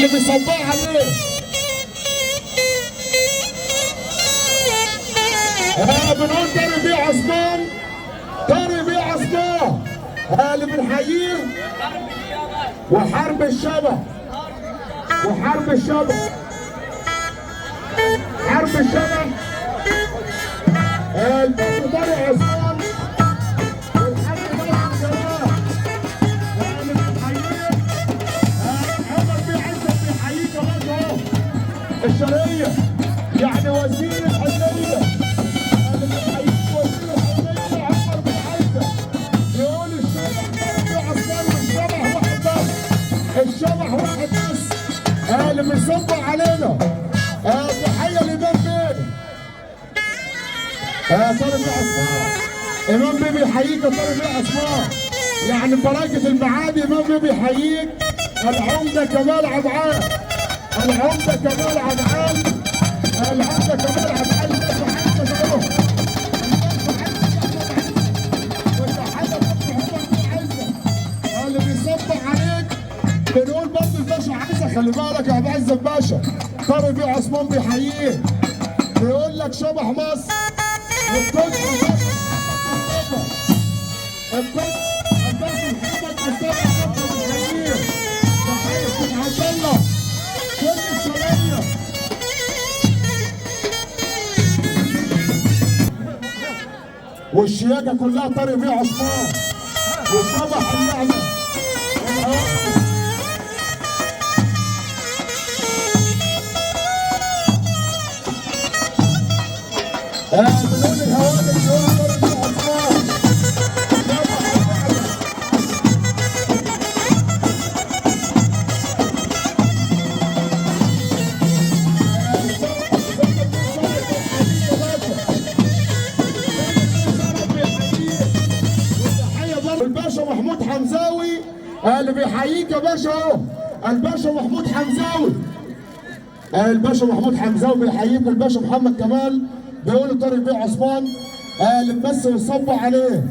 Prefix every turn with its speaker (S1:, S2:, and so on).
S1: اللي بيصبح عليه. بنقول طارق بيه عثمان، طارق بيه عثمان اللي بنحييه. وحرب الشبح، وحرب الشبح، حرب الشبح الباشا طارق عثمان والحاج ناصر جمال اللي بنحييه. عمر بيه عزت بيحييه كمان اهو الشرقيه، يعني وزير الحنيه اللي بيحييه وزير الحنيه عمر بيه عزت. يقول الشبح طارق بيه عثمان والشبح واحد بس، الشبح واحد بس اللي بيصبوا علينا. تحيه لإمام بيه، طارق بيه عثمان. إمام بيه بيحييك يا طارق بيه عثمان، يعني بركة المعادي. إمام بيه بيحييك. العمدة كمال عبعال، العمدة كمال عبعال، العمدة كمال عبعال. الباشا حسن اهو، والتحية للباشا عمر بيه عزت اللي بيصبح عليك. بنقول برضه الباشا عزت خلي بالك يا ابو عزت باشا، طارق بيه عثمان بيحييه. بيقول لك شبح مصر والقدس القدس محمد مصطفى خطر بيحييه. تحية عبد الله كل الشرقية. والشياكة كلها طارق بيه عثمان وشبح النعمة. بنقول الهوادف بيقولوا طارق بيه عثمان الباشا محمود حمزاوي اللي بيحييك يا باشا اهو. الباشا محمود حمزاوي، الباشا محمود حمزاوي بيحييك. الباشا محمد كمال بيقولوا طارق بيه عثمان اللي ممثل وصبوا عليه.